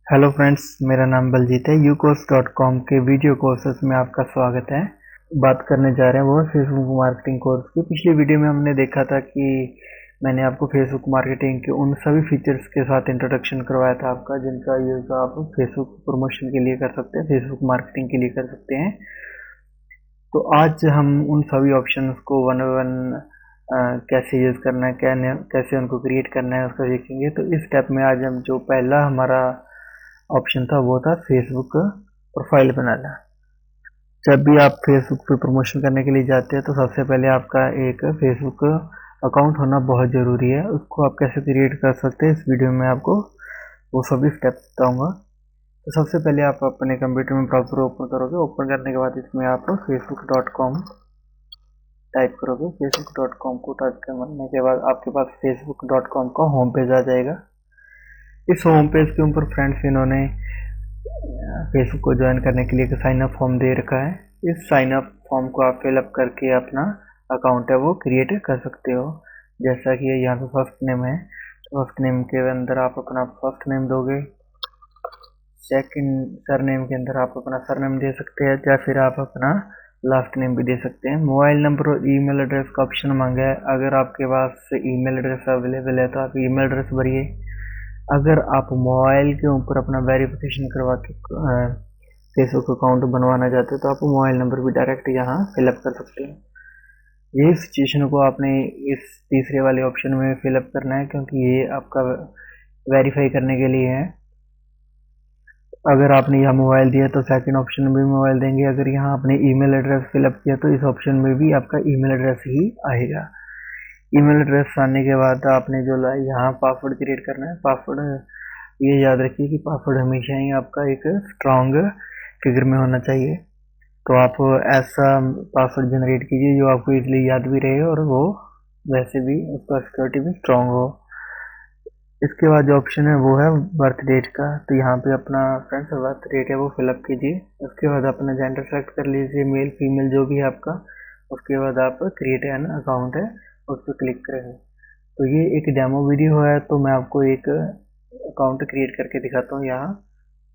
Hello friends, मेरा नाम बलजीत है। ucourse.com के वीडियो कोर्सेज में आपका स्वागत है। बात करने जा रहे हैं वो फेसबुक मार्केटिंग कोर्स की। पिछली वीडियो में हमने देखा था कि मैंने आपको फेसबुक मार्केटिंग के उन सभी फीचर्स के साथ इंट्रोडक्शन करवाया था आपका, जिनका यूज़ आप फेसबुक प्रमोशन के लिए कर सकते हैं, फेसबुक मार्केटिंग के लिए कर सकते हैं। तो आज हम उन सभी ऑप्शंस को वन बाय वन कैसे यूज़ करना है, कैसे उनको क्रिएट करना है, उसको देखेंगे। तो इस स्टेप में आज हम जो पहला हमारा ऑप्शन था वो था फेसबुक प्रोफाइल बनाना। जब भी आप फेसबुक पे प्रमोशन करने के लिए जाते हैं तो सबसे पहले आपका एक फेसबुक अकाउंट होना बहुत ज़रूरी है। उसको आप कैसे क्रिएट कर सकते हैं, इस वीडियो में आपको वो सभी स्टेप्स बताऊंगा। तो सबसे पहले आप अपने कंप्यूटर में ब्राउज़र ओपन करोगे। ओपन करने के बाद इसमें आप facebook.com टाइप करोगे। facebook.com को टाइप करने के बाद आपके पास facebook.com का होम पेज आ जाएगा। इस होम पेज के ऊपर फ्रेंड्स इन्होंने फेसबुक को ज्वाइन करने के लिए एक साइन अप फॉर्म दे रखा है। इस साइन अप फॉर्म को आप फिलअप करके अपना अकाउंट है वो क्रिएट कर सकते हो। जैसा कि यहाँ पे फर्स्ट नेम है, तो फर्स्ट नेम के अंदर आप अपना फर्स्ट नेम दोगे। सेकंड सरनेम के अंदर आप अपना सरनेम दे सकते हैं, या फिर आप अपना लास्ट नेम भी दे सकते हैं। मोबाइल नंबर और ईमेल एड्रेस का ऑप्शन मांगा है। अगर आपके पास ईमेल एड्रेस अवेलेबल है तो आप ईमेल एड्रेस भरिए। अगर आप मोबाइल के ऊपर अपना वेरिफिकेशन करवा के फेसबुक अकाउंट बनवाना चाहते हो तो आप मोबाइल नंबर भी डायरेक्ट यहाँ फिलअप कर सकते हैं। यही सिचुएशन को आपने इस तीसरे वाले ऑप्शन में फिलअप करना है, क्योंकि ये आपका वेरीफाई करने के लिए है। अगर आपने यहाँ मोबाइल दिया तो सेकंड ऑप्शन में भी मोबाइल देंगे। अगर यहाँ आपने ईमेल एड्रेस फिलअप किया तो इस ऑप्शन में भी आपका ईमेल एड्रेस ही आएगा। ईमेल एड्रेस आने के बाद आपने जो यहाँ पासवर्ड क्रिएट करना है। पासवर्ड ये याद रखिए कि पासवर्ड हमेशा ही आपका एक स्ट्रांग फिगर में होना चाहिए। तो आप ऐसा पासवर्ड जनरेट कीजिए जो आपको इजीली याद भी रहे और वो वैसे भी उसका सिक्योरिटी भी स्ट्रांग हो। इसके बाद जो ऑप्शन है वो है बर्थ डेट का। तो यहाँ पे अपना फ्रेंड्स बर्थ डेट है वो फिलअप कीजिए। उसके बाद अपना जेंडर सेलेक्ट कर लीजिए, मेल फीमेल जो भी है आपका। उसके बाद आप क्रिएट एन अकाउंट है उस पर क्लिक करेंगे। तो ये एक डेमो वीडियो है, तो मैं आपको एक अकाउंट क्रिएट करके दिखाता हूँ यहाँ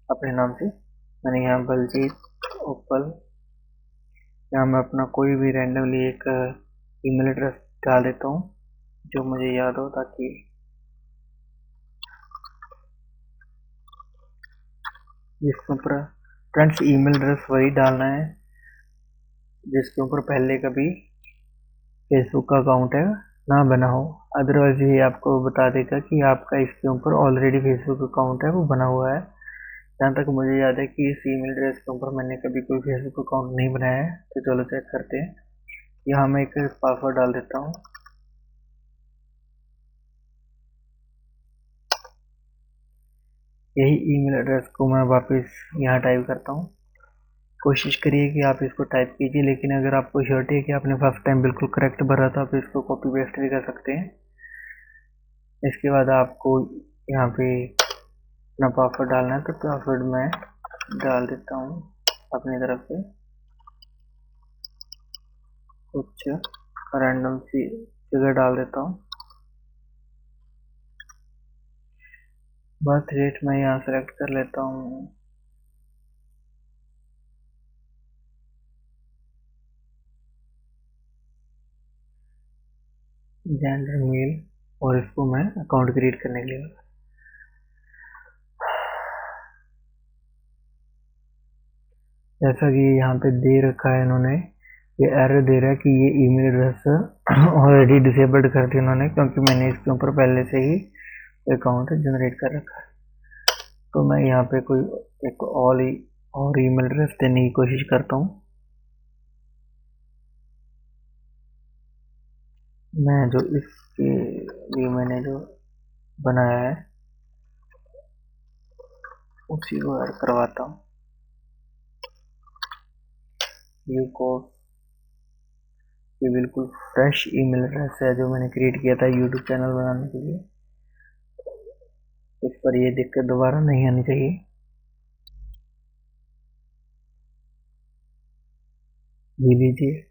अपने नाम से। मैंने यहाँ बलजीत ओपल, यहाँ मैं अपना कोई भी रैंडमली एक ईमेल एड्रेस डाल देता हूँ जो मुझे याद हो, ताकि जिसके ऊपर फ्रेंड्स ईमेल एड्रेस वही डालना है जिसके ऊपर पहले कभी फेसबुक का अकाउंट है ना बना हो। अदरवाइज ये आपको बता देगा कि आपका इसके ऊपर ऑलरेडी फेसबुक अकाउंट है वो बना हुआ है। जहाँ तक मुझे याद है कि इस ईमेल एड्रेस के ऊपर मैंने कभी कोई फेसबुक अकाउंट नहीं बनाया है। तो चलो चेक करते हैं। यहाँ मैं एक पासवर्ड डाल देता हूँ। यही ईमेल एड्रेस को मैं वापस यहाँ टाइप करता हूँ। कोशिश करिए कि आप इसको टाइप कीजिए, लेकिन अगर आपको श्योरिटी है कि आपने फर्स्ट टाइम बिल्कुल करेक्ट भरा तो आप इसको कॉपी पेस्ट भी कर सकते हैं। इसके बाद आपको यहाँ पे अपना पासवर्ड डालना है। तो पासवर्ड मैं डाल देता हूँ अपनी तरफ से, कुछ रैंडम सी फिगर डाल देता हूँ। बर्थ डेट मैं यहाँ सेलेक्ट कर लेता हूँ। जेंडर मेल, और इसको मैं अकाउंट क्रिएट करने के लिए जैसा कि यहाँ पे दे रखा है इन्होंने, ये एरर दे रहा है कि ये ईमेल एड्रेस ऑलरेडी डिसेबल्ड कर दी इन्होंने, क्योंकि मैंने इसके ऊपर पहले से ही अकाउंट जनरेट कर रखा है। तो मैं यहाँ पे कोई एक और ईमेल एड्रेस देने की कोशिश करता हूँ। मैं जो इसके लिए मैंने जो बनाया है उसी को ऐड करवाता हूँ। ये बिल्कुल फ्रेश ईमेल एड्रेस है जो मैंने क्रिएट किया था यूट्यूब चैनल बनाने के लिए। इस पर ये दिक्कत दोबारा नहीं आनी चाहिए। जी लीजिए,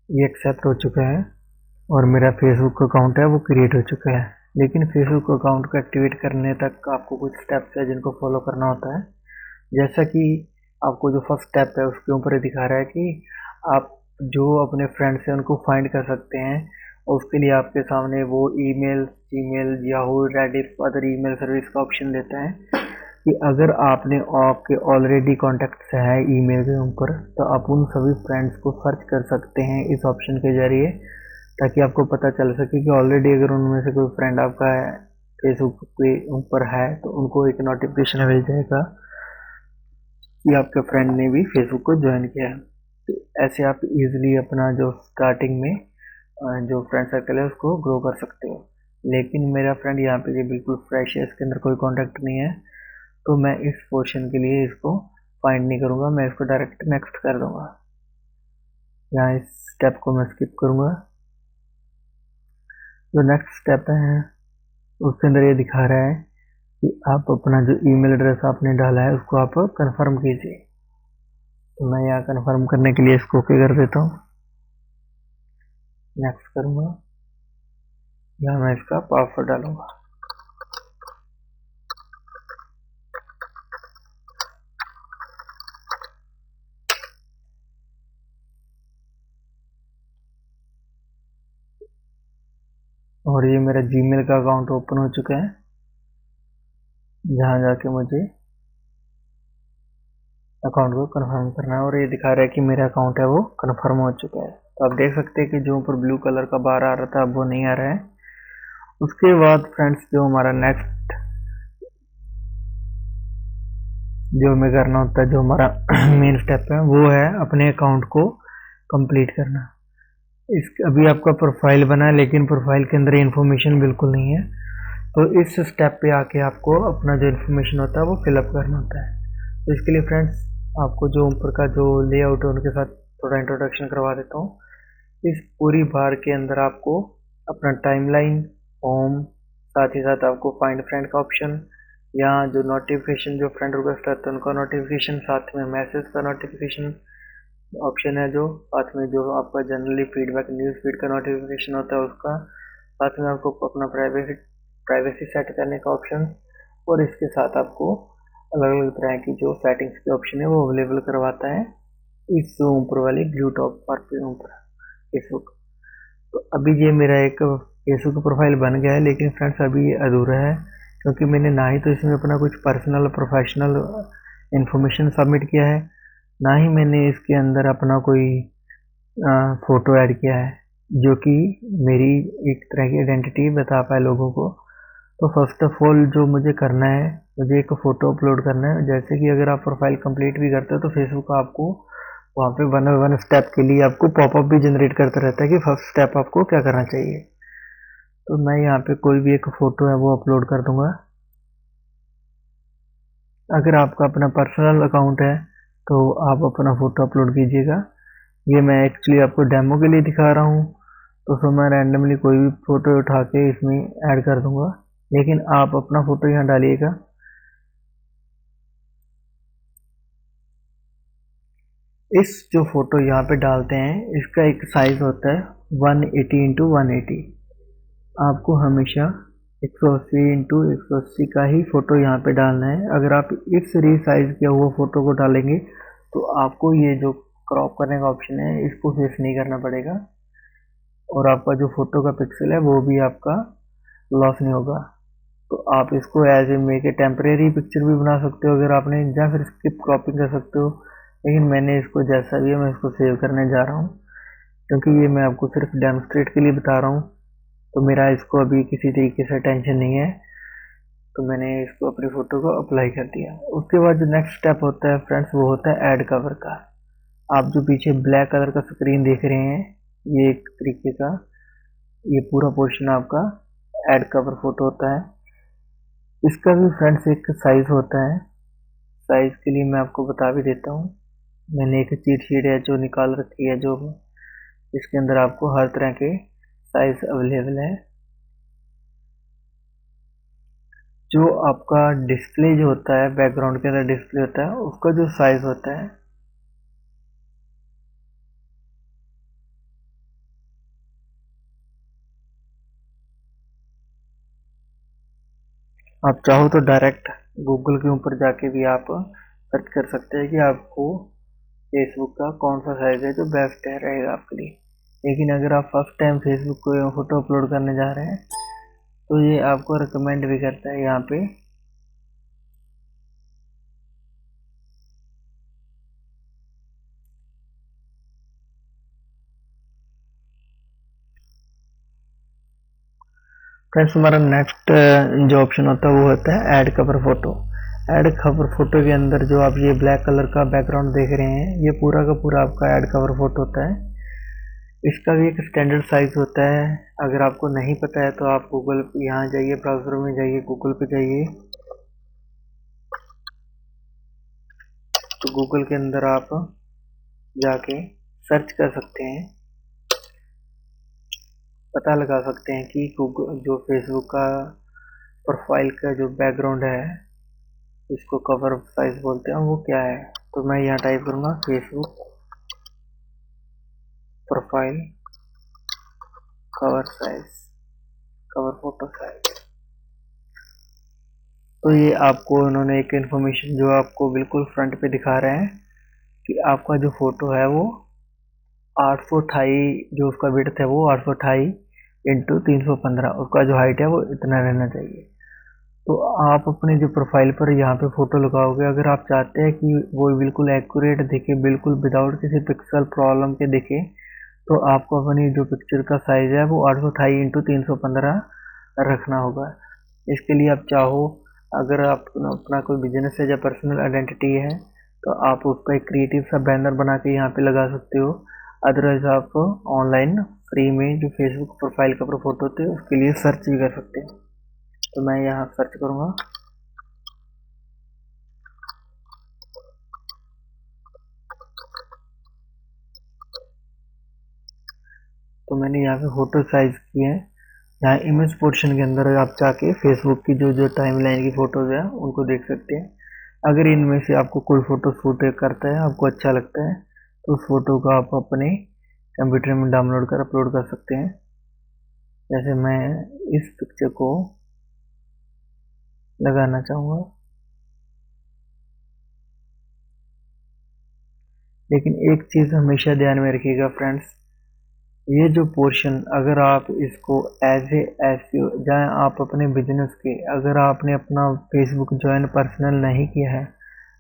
ये एक्सेप्ट हो चुका है और मेरा फेसबुक अकाउंट है वो क्रिएट हो चुका है। लेकिन फेसबुक अकाउंट को एक्टिवेट करने तक आपको कुछ स्टेप्स है जिनको फॉलो करना होता है। जैसा कि आपको जो फर्स्ट स्टेप है उसके ऊपर दिखा रहा है कि आप जो अपने फ्रेंड्स हैं उनको फाइंड कर सकते हैं, और उसके लिए आपके सामने वो email, Gmail, Yahoo, Reddit, other email service का ऑप्शन देता है कि अगर आपके ऑलरेडी कॉन्टैक्ट्स है ईमेल के ऊपर, तो आप उन सभी फ्रेंड्स को सर्च कर सकते हैं इस ऑप्शन के जरिए, ताकि आपको पता चल सके कि ऑलरेडी अगर उनमें से कोई फ्रेंड आपका है फेसबुक के ऊपर है, तो उनको एक नोटिफिकेशन मिल जाएगा कि आपके फ्रेंड ने भी फेसबुक को ज्वाइन किया है। तो ऐसे आप इजीली अपना जो स्टार्टिंग में जो फ्रेंड सर्कल है उसको ग्रो कर सकते हो। लेकिन मेरा फ्रेंड यहाँ पे ये बिल्कुल फ्रेश है, इसके अंदर कोई कॉन्टैक्ट नहीं है, तो मैं इस पोर्शन के लिए इसको फाइंड नहीं करूँगा, मैं इसको डायरेक्ट नेक्स्ट कर दूँगा। यहाँ इस स्टेप को मैं स्किप करूँगा। जो नेक्स्ट स्टेप है उसके अंदर ये दिखा रहा है कि आप अपना जो ईमेल एड्रेस आपने डाला है उसको आप कंफर्म कीजिए। तो मैं यहाँ कंफर्म करने के लिए इसको ओके कर देता हूँ, नेक्स्ट करूँगा। यहाँ मैं इसका पासवर्ड डालूँगा। और ये मेरा जीमेल का अकाउंट ओपन हो चुका है, जहाँ जाके मुझे अकाउंट को कंफर्म करना है, और ये दिखा रहा है कि मेरा अकाउंट है वो कंफर्म हो चुका है। तो आप देख सकते हैं कि जो ऊपर ब्लू कलर का बार आ रहा था अब वो नहीं आ रहा है। उसके बाद फ्रेंड्स जो हमारा नेक्स्ट जो हमें करना होता है, जो हमारा मेन स्टेप है, वो है अपने अकाउंट को कंप्लीट करना। इस अभी आपका प्रोफाइल बना है, लेकिन प्रोफाइल के अंदर इन्फॉर्मेशन बिल्कुल नहीं है, तो इस स्टेप पे आके आपको अपना जो इन्फॉर्मेशन होता है वो फिलअप करना होता है। तो इसके लिए फ्रेंड्स आपको जो ऊपर का जो लेआउट है उनके साथ थोड़ा इंट्रोडक्शन करवा देता हूँ। इस पूरी बार के अंदर आपको अपना टाइमलाइन, होम, साथ ही साथ आपको फाइंड फ्रेंड का ऑप्शन, या जो नोटिफिकेशन जो फ्रेंड रिक्वेस्ट आता है उनका नोटिफिकेशन, साथ में मैसेज का नोटिफिकेशन ऑप्शन है, जो साथ में जो आपका जनरली फीडबैक न्यूज़ फीड का नोटिफिकेशन होता है उसका, साथ में आपको अपना प्राइवेसी सेट करने का ऑप्शन, और इसके साथ आपको अलग अलग तरह की जो सेटिंग्स के ऑप्शन है वो अवेलेबल करवाता है इस जो ऊपर वाली ब्लू टॉप पर पे ऊपर फेसबुक। तो अभी ये मेरा एक फेसबुक प्रोफाइल बन गया है, लेकिन फ्रेंड्स अभी ये अधूरा है, क्योंकि मैंने ना ही तो इसमें अपना कुछ पर्सनल प्रोफेशनल इंफॉर्मेशन सबमिट किया है, ना ही मैंने इसके अंदर अपना कोई फ़ोटो ऐड किया है जो कि मेरी एक तरह की आइडेंटिटी बता पाए लोगों को। तो फर्स्ट ऑफ ऑल जो मुझे करना है, मुझे एक फ़ोटो अपलोड करना है। जैसे कि अगर आप प्रोफाइल कंप्लीट भी करते हो तो फेसबुक आपको वहाँ पे वन बाय वन स्टेप के लिए आपको पॉपअप भी जनरेट करता रहता है कि फर्स्ट स्टेप आपको क्या करना चाहिए। तो मैं यहाँ पे कोई भी एक फ़ोटो है वो अपलोड कर दूँगा। अगर आपका अपना पर्सनल अकाउंट है तो आप अपना फ़ोटो अपलोड कीजिएगा। ये मैं एक्चुअली आपको डेमो के लिए दिखा रहा हूँ, तो फिर मैं रैंडमली कोई भी फ़ोटो उठा के इसमें ऐड कर दूँगा, लेकिन आप अपना फ़ोटो यहाँ डालिएगा। इस जो फ़ोटो यहाँ पे डालते हैं इसका एक साइज़ होता है 180 इंटू 180। आपको हमेशा 180 इंटू 180 का ही फ़ोटो यहाँ पे डालना है। अगर आप इस रीसाइज किया हुआ फ़ोटो को डालेंगे तो आपको ये जो क्रॉप करने का ऑप्शन है इसको फेस नहीं करना पड़ेगा, और आपका जो फ़ोटो का पिक्सल है वो भी आपका लॉस नहीं होगा। तो आप इसको as a make a temporary picture भी बना सकते हो अगर आपने, या फिर स्किप क्रॉपिंग कर सकते हो, लेकिन मैंने इसको जैसा भी है मैं इसको सेव करने जा रहा हूँ, क्योंकि ये मैं आपको सिर्फ डेमोस्ट्रेट के लिए बता रहा हूँ। तो मेरा इसको अभी किसी तरीके से टेंशन नहीं है, तो मैंने इसको अपनी फ़ोटो को अप्लाई कर दिया। उसके बाद जो नेक्स्ट स्टेप होता है फ्रेंड्स वो होता है ऐड कवर का। आप जो पीछे ब्लैक कलर का स्क्रीन देख रहे हैं, ये एक तरीके का ये पूरा पोर्शन आपका ऐड कवर फोटो होता है। इसका भी फ्रेंड्स एक साइज़ होता है, साइज़ के लिए मैं आपको बता भी देता हूँ। मैंने एक चीट शीट है जो निकाल रखी है, जो इसके अंदर आपको हर तरह के साइज़ अवेलेबल है। जो आपका डिस्प्ले जो होता है, बैकग्राउंड के अंदर डिस्प्ले होता है, उसका जो साइज़ होता है आप चाहो तो डायरेक्ट गूगल के ऊपर जाके भी आप सर्च कर सकते हैं कि आपको फेसबुक का कौन सा साइज है जो बेस्ट है रहेगा आपके लिए। लेकिन अगर आप फर्स्ट टाइम फेसबुक को फोटो अपलोड करने जा रहे हैं तो ये आपको रिकमेंड भी करता है यहाँ पे फ्रेंड्स। हमारा नेक्स्ट जो ऑप्शन होता है वो होता है add cover photo. Add cover photo के अंदर जो आप ये ब्लैक कलर का बैकग्राउंड देख रहे हैं ये पूरा का पूरा आपका ऐड कवर फोटो होता है। इसका भी एक स्टैंडर्ड साइज होता है। अगर आपको नहीं पता है तो आप गूगल यहाँ जाइए, ब्राउजर में जाइए, गूगल पे जाइए, तो गूगल के अंदर आप जाके सर्च कर सकते हैं, पता लगा सकते हैं कि गूगल जो फेसबुक का प्रोफाइल का जो बैकग्राउंड है इसको कवर साइज बोलते हैं वो क्या है। तो मैं यहाँ टाइप करूँगा Facebook profile cover size, cover photo size. तो ये आपको उन्होंने एक इन्फॉर्मेशन जो आपको बिल्कुल फ्रंट पे दिखा रहे हैं कि आपका जो फोटो है वो 828, जो उसका विड्थ है वो 828x315, उसका जो हाइट है वो इतना रहना चाहिए। तो आप अपने जो प्रोफाइल पर यहाँ पे फोटो लगाओगे, अगर आप चाहते हैं कि वो बिल्कुल एक्यूरेट दिखे, बिल्कुल विदाउट किसी पिक्सल प्रॉब्लम के दिखे, तो आपको अपनी जो पिक्चर का साइज है वो 828x315 रखना होगा। इसके लिए आप चाहो, अगर आप अपना कोई बिजनेस है या पर्सनल आइडेंटिटी है तो आप उसका एक क्रिएटिव सा बैनर बना के यहाँ पे लगा सकते हो। अदरवाइज आप ऑनलाइन फ्री में जो फेसबुक प्रोफाइल का फोटो होते हैं उसके लिए सर्च भी कर सकते हैं। तो मैं यहाँ सर्च करूँगा, तो मैंने यहाँ पे फोटो साइज की है। यहाँ इमेज पोर्शन के अंदर आप जाके फेसबुक की जो जो टाइमलाइन की फ़ोटोज़ हैं उनको देख सकते हैं। अगर इनमें से आपको कोई फ़ोटो सूट करता है, आपको अच्छा लगता है, तो उस फ़ोटो को आप अपने कंप्यूटर में डाउनलोड कर अपलोड कर सकते हैं। जैसे मैं इस पिक्चर को लगाना चाहूँगा, लेकिन एक चीज़ हमेशा ध्यान में रखिएगा फ्रेंड्स, ये जो पोर्शन अगर आप इसको एज ए एसईओ, जहाँ आप अपने बिजनेस के, अगर आपने अपना फेसबुक ज्वाइन पर्सनल नहीं किया है,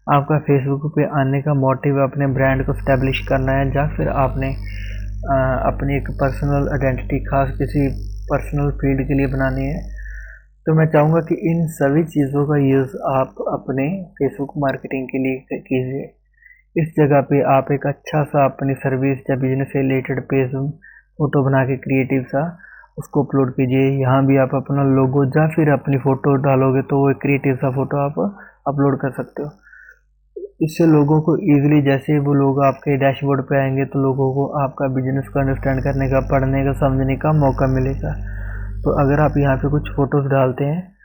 आपका फेसबुक पे आने का मोटिव अपने ब्रांड को स्टैब्लिश करना है या फिर आपने अपनी एक पर्सनल आइडेंटिटी खास किसी पर्सनल फील्ड के लिए बनानी है, तो मैं चाहूँगा कि इन सभी चीज़ों का यूज़ आप अपने फेसबुक मार्केटिंग के लिए कीजिए। इस जगह पे आप एक अच्छा सा अपनी सर्विस या बिजनेस से रिलेटेड पेज फोटो बना के क्रिएटिव सा उसको अपलोड कीजिए। यहाँ भी आप अपना लोगो या फिर अपनी फ़ोटो डालोगे तो वो एक क्रिएटिव सा फोटो आप अपलोड कर सकते हो। इससे लोगों को ईजिली, जैसे वो लोग आपके डैशबोर्ड पे आएंगे तो लोगों को आपका बिजनेस को अंडरस्टैंड करने का, पढ़ने का, समझने का मौका मिलेगा। तो अगर आप यहाँ पे कुछ फ़ोटोज़ डालते हैं,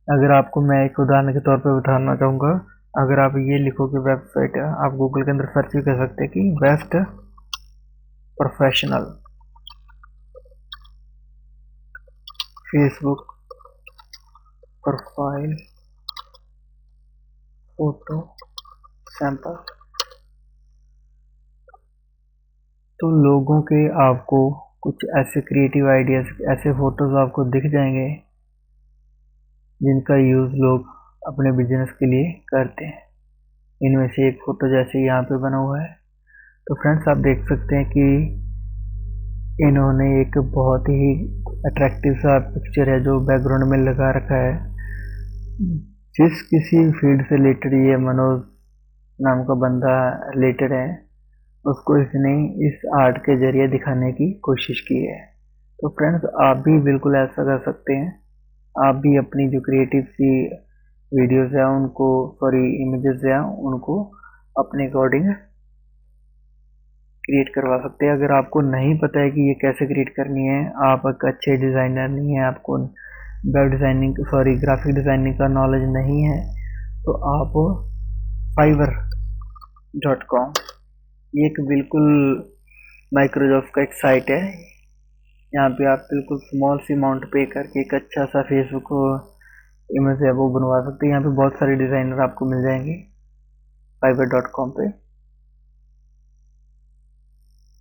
अगर आपको मैं एक उदाहरण के तौर पे बताना चाहूँगा, अगर आप ये लिखोगे वेबसाइट, आप गूगल के अंदर सर्च भी कर सकते हैं कि best professional Facebook profile photo sample, तो लोगों के आपको कुछ ऐसे क्रिएटिव आइडियाज़, ऐसे फ़ोटोज़ आपको दिख जाएंगे जिनका यूज़ लोग अपने बिजनेस के लिए करते हैं। इनमें से एक फ़ोटो जैसे यहाँ पे बना हुआ है, तो फ्रेंड्स आप देख सकते हैं कि इन्होंने एक बहुत ही अट्रैक्टिव सा पिक्चर है जो बैकग्राउंड में लगा रखा है। जिस किसी फील्ड से रिलेटेड ये मनोज नाम का बंदा रिलेटेड है, उसको इसने इस आर्ट के जरिए दिखाने की कोशिश की है। तो फ्रेंड्स आप भी बिल्कुल ऐसा कर सकते हैं। आप भी अपनी जो क्रिएटिव सी वीडियोस हैं उनको, सॉरी इमेजेस हैं उनको अपने अकॉर्डिंग क्रिएट करवा सकते हैं। अगर आपको नहीं पता है कि ये कैसे क्रिएट करनी है, आप एक अच्छे डिज़ाइनर नहीं है, आपको web designing, sorry graphic designing का नॉलेज नहीं है, तो आप fiverr.com, ये एक बिल्कुल माइक्रोसॉफ्ट का एक साइट है। यहाँ पे आप बिल्कुल स्मॉल सी अमाउंट पे करके एक अच्छा सा फेसबुक इनमें से आप वो बनवा सकते हैं। यहाँ पे बहुत सारे डिज़ाइनर आपको मिल जाएंगे fiverr.com पे।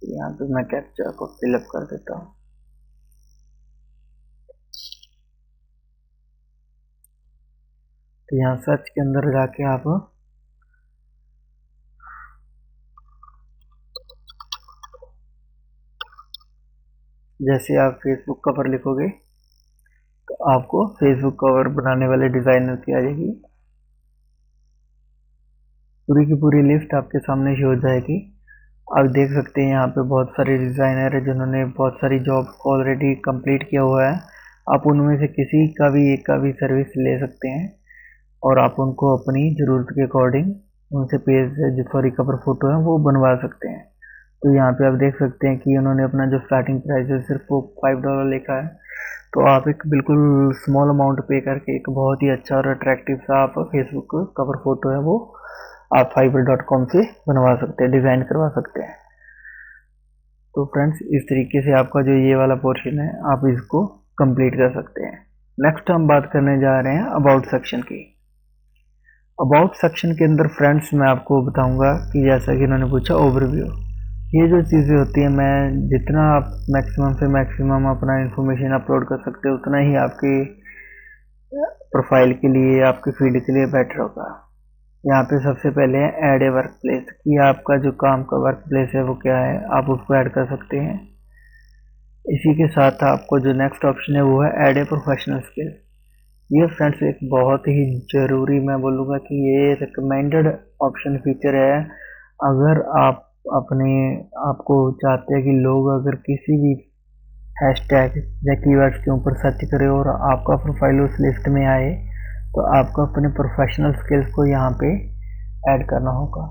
यहाँ पे मैं कैप्चा को फिलअप कर देता हूँ। तो यहाँ सर्च के अंदर जाके आप जैसे आप फेसबुक कवर लिखोगे तो आपको फेसबुक कवर बनाने वाले डिज़ाइनर की आ जाएगी, पूरी की पूरी लिस्ट आपके सामने शो हो जाएगी। आप देख सकते हैं यहाँ पे बहुत सारे डिज़ाइनर है जिन्होंने बहुत सारी जॉब्स को ऑलरेडी कंप्लीट किया हुआ है। आप उनमें से किसी का भी एक का भी सर्विस ले सकते हैं और आप उनको अपनी ज़रूरत के अकॉर्डिंग उनसे पेज जो सॉरी कवर फोटो है वो बनवा सकते हैं। तो यहाँ पे आप देख सकते हैं कि उन्होंने अपना जो स्टार्टिंग प्राइस है सिर्फ वो $5 लिखा है। तो आप एक बिल्कुल स्मॉल अमाउंट पे करके एक बहुत ही अच्छा और अट्रैक्टिव सा आप फेसबुक कवर फोटो है वो आप fiverr.com से बनवा सकते हैं, डिज़ाइन करवा सकते हैं। तो फ्रेंड्स इस तरीके से आपका जो ये वाला पोर्शन है आप इसको कंप्लीट कर सकते हैं। नेक्स्ट हम बात करने जा रहे हैं अबाउट सेक्शन की। अबाउट सेक्शन के अंदर फ्रेंड्स मैं आपको बताऊंगा कि जैसा कि इन्होंने पूछा ओवरव्यू, ये जो चीज़ें होती हैं मैं जितना आप मैक्सिमम से मैक्सिमम अपना इंफॉर्मेशन अपलोड कर सकते हो उतना ही आपकी प्रोफाइल के लिए आपके फीड के लिए बेटर होगा। यहाँ पे सबसे पहले है ऐड ए वर्क प्लेस कि आपका जो काम का वर्क प्लेस है वो क्या है, आप उसको ऐड कर सकते हैं। इसी के साथ आपको जो नेक्स्ट ऑप्शन है वो है ऐड ए प्रोफेशनल स्किल। ये फ्रेंड्स एक बहुत ही ज़रूरी, मैं बोलूँगा कि ये रिकमेंडेड ऑप्शन फीचर है। अगर आप अपने आपको चाहते हैं कि लोग अगर किसी भी हैशटैग या कीवर्ड्स के ऊपर सर्च करें और आपका प्रोफाइल उस लिस्ट में आए तो आपको अपने प्रोफेशनल स्किल्स को यहाँ पे ऐड करना होगा।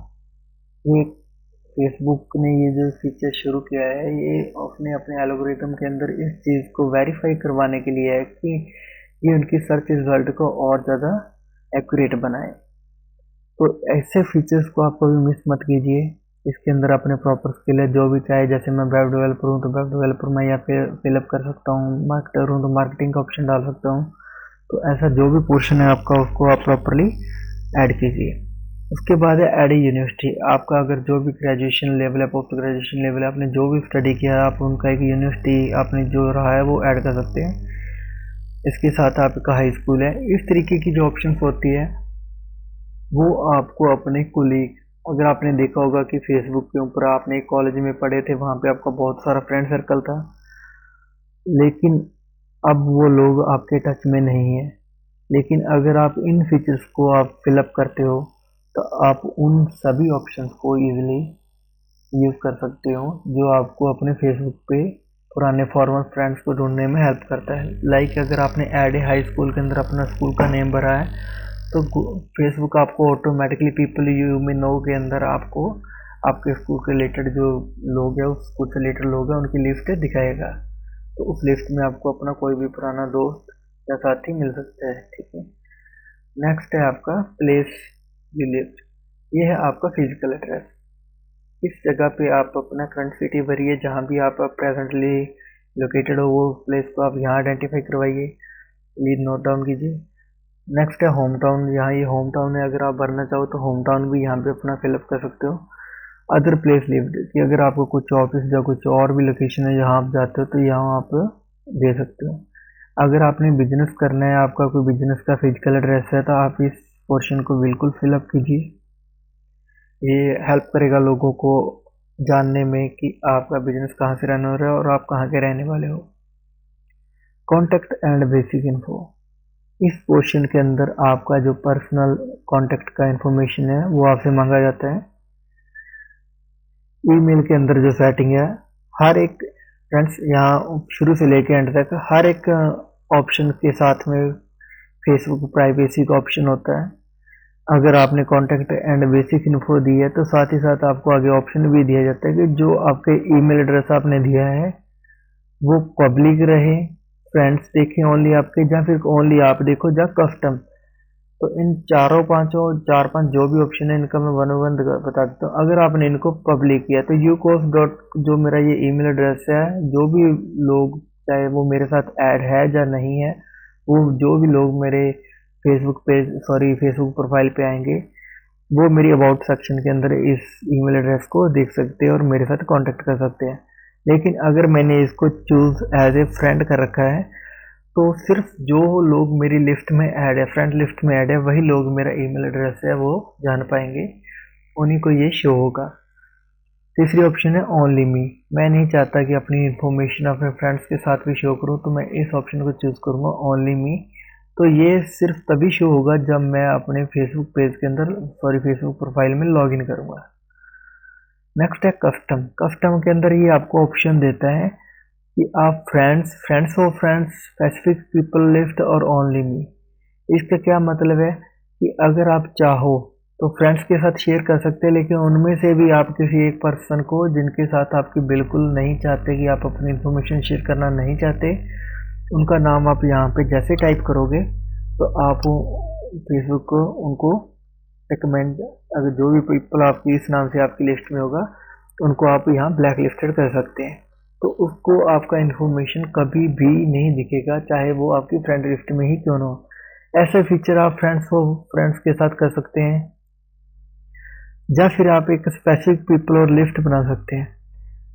ये फेसबुक ने ये जो फीचर शुरू किया है ये उसने अपने एल्गोरिथम के अंदर इस चीज़ को वेरीफाई करवाने के लिए है कि ये उनकी सर्च रिजल्ट को और ज़्यादा एक्यूरेट बनाए। तो ऐसे फीचर्स को आप कभी मिस मत कीजिए। इसके अंदर अपने प्रॉपर स्किल है जो भी चाहे, जैसे मैं वेब डेवलपर हूँ तो वेब डेवलपर मैं यहाँ पे फिलअप कर सकता हूँ, मार्केटर हूँ तो मार्केटिंग का ऑप्शन डाल सकता हूँ। तो ऐसा जो भी पोर्शन है आपका उसको आप प्रॉपरली ऐड कीजिए। उसके बाद है ऐड यूनिवर्सिटी। आपका अगर जो भी ग्रेजुएशन लेवल है, पोस्ट ग्रेजुएशन लेवल है, आपने जो भी स्टडी किया है आप उनका एक यूनिवर्सिटी आपने जो रहा है वो ऐड कर सकते हैं। इसके साथ आपका हाई स्कूल है। इस तरीके की जो ऑप्शंस होती है वो आपको अपने कोलीग, अगर आपने देखा होगा कि फेसबुक के ऊपर आपने एक कॉलेज में पढ़े थे वहाँ पे आपका बहुत सारा फ्रेंड सर्कल था, लेकिन अब वो लोग आपके टच में नहीं है। लेकिन अगर आप इन फीचर्स को आप फिलअप करते हो तो आप उन सभी ऑप्शंस को ईजिली यूज़ कर सकते हो जो आपको अपने फेसबुक पे पुराने फॉर्मर फ्रेंड्स को ढूंढने में हेल्प करता है। लाइक अगर आपने ऐड हाई स्कूल के अंदर अपना स्कूल का नेम भरा है तो फेसबुक आपको ऑटोमेटिकली पीपल यू में नो के अंदर आपको आपके स्कूल के रिलेटेड जो लोग हैं उस स्कूल से रिलेटेड लोग हैं उनकी लिस्ट दिखाएगा। तो उस लिस्ट में आपको अपना कोई भी पुराना दोस्त या साथी मिल सकता है। ठीक है। नेक्स्ट है आपका प्लेस यू लिव। ये है आपका फिजिकल एड्रेस। इस जगह पे आप अपना करंट सिटी भरिए, जहाँ भी आप प्रेजेंटली लोकेटेड हो वो प्लेस को आप यहाँ आइडेंटिफाई करवाइए, प्लीज नोट डाउन कीजिए। नेक्स्ट है होम टाउन। यहाँ ये होम टाउन है, अगर आप भरना चाहो तो होम टाउन भी यहाँ पे अपना फिलअप कर सकते हो। अदर प्लेस लिव्ड कि अगर आपको कुछ ऑफिस या कुछ और भी लोकेशन है जहाँ आप जाते हो तो यहाँ आप दे सकते हो। अगर आपने बिजनेस करना है, आपका कोई बिजनेस का फिजिकल एड्रेस है तो आप इस पोर्शन को बिल्कुल फिलअप कीजिए। ये हेल्प करेगा लोगों को जानने में कि आपका बिजनेस कहाँ से रन हो रहा है और आप कहाँ के रहने वाले हो। Contact and basic info. इस पोर्शन के अंदर आपका जो पर्सनल कॉन्टैक्ट का इंफॉर्मेशन है वो आपसे मांगा जाता है। ईमेल के अंदर जो सेटिंग है हर एक फ्रेंड्स यहाँ शुरू से लेके एंड तक हर एक ऑप्शन के साथ में फेसबुक प्राइवेसी का ऑप्शन होता है। अगर आपने कॉन्टैक्ट एंड बेसिक इन्फो दी है तो साथ ही साथ आपको आगे ऑप्शन भी दिया जाता है कि जो आपके ईमेल एड्रेस आपने दिया है वो पब्लिक रहे, फ्रेंड्स देखें ओनली आपके, या फिर ओनली आप देखो या कस्टम। तो इन चारों पांचों चार पांच जो भी ऑप्शन है इनका मैं वन वन बता देता हूँ। अगर आपने इनको पब्लिक किया तो यूकोस डॉट जो मेरा ये ईमेल एड्रेस है, जो भी लोग चाहे वो मेरे साथ ऐड है या नहीं है, वो जो भी लोग मेरे फेसबुक प्रोफाइल पे आएंगे, वो मेरी अबाउट सेक्शन के अंदर इस ईमेल एड्रेस को देख सकते हैं और मेरे साथ कांटेक्ट कर सकते हैं। लेकिन अगर मैंने इसको चूज एज ए फ्रेंड कर रखा है तो सिर्फ जो लोग मेरी लिस्ट में ऐड है, फ्रेंड लिस्ट में ऐड है, वही लोग मेरा ईमेल एड्रेस है वो जान पाएंगे, उन्हीं को ये शो होगा। तीसरी ऑप्शन है ओनली मी। मैं नहीं चाहता कि अपनी इन्फॉर्मेशन अपने फ्रेंड्स के साथ भी शो करूं, तो मैं इस ऑप्शन को चूज करूंगा ओनली मी। तो ये सिर्फ तभी शो होगा जब मैं अपने फेसबुक पेज के अंदर फेसबुक प्रोफाइल में लॉगिन करूंगा। नेक्स्ट है कस्टम। कस्टम के अंदर ये आपको ऑप्शन देता है कि आप friends of friends, specific people list और ओनली मी। इसका क्या मतलब है कि अगर आप चाहो तो फ्रेंड्स के साथ शेयर कर सकते हैं, लेकिन उनमें से भी आप किसी एक पर्सन को जिनके साथ आपकी बिल्कुल नहीं चाहते कि आप अपनी इन्फॉर्मेशन शेयर करना नहीं चाहते, उनका नाम आप यहाँ पे जैसे टाइप करोगे तो आप फेसबुक को उनको रिकमेंड, अगर जो भी पीपल आपकी इस नाम से आपकी लिस्ट में होगा तो उनको आप यहाँ ब्लैक लिस्टेड कर सकते हैं। तो उसको आपका इन्फॉर्मेशन कभी भी नहीं दिखेगा, चाहे वो आपकी फ्रेंड लिस्ट में ही क्यों ना हो। ऐसा फीचर आप फ्रेंड्स के साथ कर सकते हैं, या फिर आप एक स्पेसिफिक पीपल और लिस्ट बना सकते हैं।